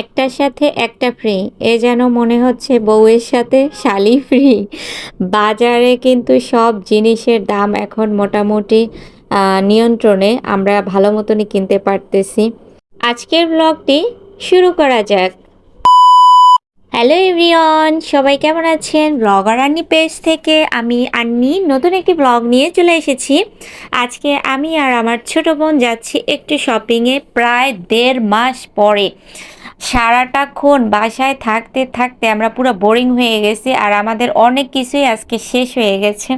একটার সাথে একটা ফ্রি, এ যেন মনে হচ্ছে বউয়ের সাথে শালি ফ্রি। বাজারে কিন্তু সব জিনিসের দাম এখন মোটামুটি নিয়ন্ত্রণে, আমরা ভালো মতনই কিনতে পারতেছি। আজকের ব্লগটি শুরু করা যাক। হ্যালো এভরিওয়ান, সবাই কেমন আছেন? ব্লগার আন্নি পেজ থেকে আমি আন্নি নতুন একটি ব্লগ নিয়ে চলে এসেছি। আজকে আমি আর আমার ছোট বোন যাচ্ছি একটু শপিংয়ে, প্রায় 1.5 মাস পরে। সারাটাক্ষণ বাসায় থাকতে থাকতে আমরা পুরো বোরিং হয়ে গেছি, আর আমাদের অনেক কিছুই আজকে শেষ হয়ে গেছে।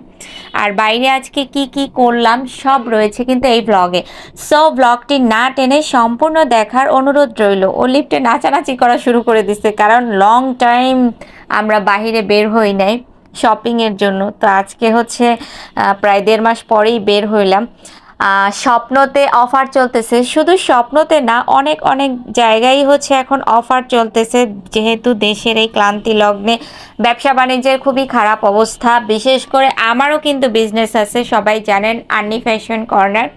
আর বাইরে আজকে কি কি করলাম সব রয়েছে কিন্তু এই ব্লগে। সো ব্লগটি না টেনে সম্পূর্ণ দেখার অনুরোধ রইল। ও লিফটে নাচানাচি করা শুরু করে দিচ্ছে, কারণ লং টাইম আমরা বাহিরে বের হই নাই শপিংয়ের জন্য। তো আজকে হচ্ছে প্রায় 1.5 মাস পরেই বের হইলাম। স্বপ্নতে অফার চলতেছে, শুধু স্বপ্নতে না, অনেক অনেক জায়গায় হচ্ছে এখন অফার চলতেছে, যেহেতু দেশের এই ক্লান্তি লগ্নে ব্যবসা বাণিজ্যের খুবই খারাপ অবস্থা। বিশেষ করে আমারও কিন্তু বিজনেস আছে, সবাই জানেন, আন্নি ফ্যাশন কর্নার।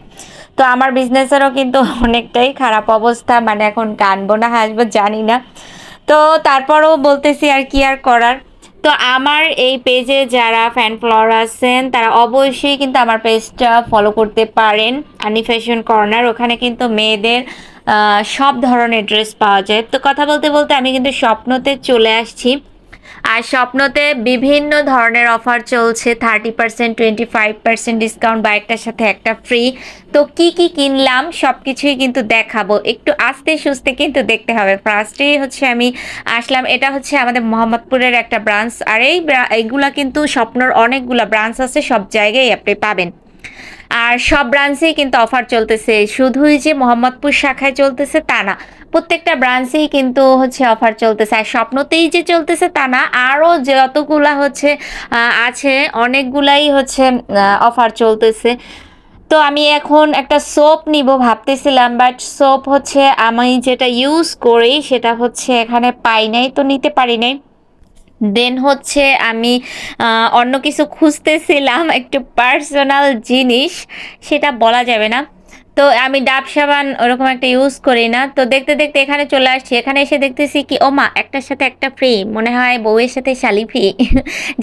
তো আমার বিজনেসেরও কিন্তু অনেকটাই খারাপ অবস্থা, মানে এখন কানবো না হাসবো জানি না। তো তারপরও বলতেছি আর কি আর করার। তো আমার এই পেজে যারা ফ্যান ফলোয়ার আছেন তারা অবশ্যই কিন্তু আমার পেজটা ফলো করতে পারেন, আনি ফ্যাশন কর্নার। ওখানে কিন্তু মেয়েদের সব ধরনের ড্রেস পাওয়া যায়। তো কথা বলতে বলতে আমি কিন্তু স্বপ্নতে চলে আসছি। আর স্বপ্নতে বিভিন্ন ধরনের অফার চলছে, 30%, 25% ডিসকাউন্ট বা একটার সাথে একটা ফ্রি। তো কি কি কিনলাম সব কিছুই কিন্তু দেখাবো, একটু আস্তে সুস্তে কিন্তু দেখতে হবে। ফার্স্টেই হচ্ছে আমি আসলাম, এটা হচ্ছে আমাদের মোহাম্মদপুরের একটা ব্রাঞ্চ। আর এইগুলা কিন্তু স্বপ্নর অনেকগুলা ব্রাঞ্চ আছে, সব জায়গায় আপনি পাবেন। আর সব ব্রাঞ্চেই কিন্তু অফার চলতেছে, শুধুই যে মোহাম্মদপুর শাখায় চলতেছে তা না, প্রত্যেকটা ব্রাঞ্চেই কিন্তু হচ্ছে অফার চলতেছে। আর স্বপ্নতেই যে চলতেছে তা না, আরও যতগুলা হচ্ছে আছে, অনেকগুলাই হচ্ছে অফার চলতেছে। তো আমি এখন একটা সোপ নিব ভাবতেছিলাম, বাট সোপ হচ্ছে আমি যেটা ইউজ করি সেটা হচ্ছে এখানে পাই নাই, তো নিতে পারি নাই। দেন হচ্ছে আমি অন্য কিছু খুঁজতেছিলাম, একটু পার্সোনাল জিনিস, সেটা বলা যাবে না। তো আমি ডাব সাবান ওরকম একটা ইউজ করি না। তো দেখতে দেখতে এখানে চলে আসছি, এখানে এসে দেখতেছি কি, ও মা, একটার সাথে একটা ফ্রি, মনে হয় বউয়ের সাথে শালি ফ্রি।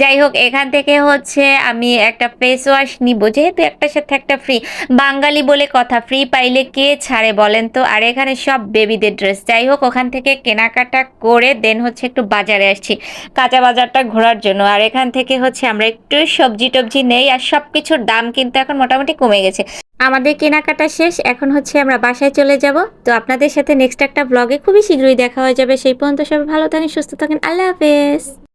যাই হোক, এখান থেকে হচ্ছে আমি একটা ফেস ওয়াশ নিব, যেহেতু একটার সাথে একটা ফ্রি। বাঙালি বলে কথা, ফ্রি পাইলে কে ছাড়ে বলেন তো। আর এখানে সব বেবিদের ড্রেস। যাই হোক, ওখান থেকে কেনাকাটা করে দেন হচ্ছে একটু বাজারে আসছি, কাঁচা বাজারটা ঘোরার জন্য। আর এখান থেকে হচ্ছে আমরা একটু সবজি টবজি নেই, আর সব কিছুর দাম কিন্তু এখন মোটামুটি কমে গেছে। আমাদের কেনাকাটা শেষ, এখন হচ্ছে আমরা বাসায় চলে যাব। তো আপনাদের সাথে নেক্সট একটা ব্লগে খুবই শীঘ্রই দেখা হয়ে যাবে। সেই পর্যন্ত সবাই ভালো থাকেন, সুস্থ থাকেন, আল্লাহ হাফেজ।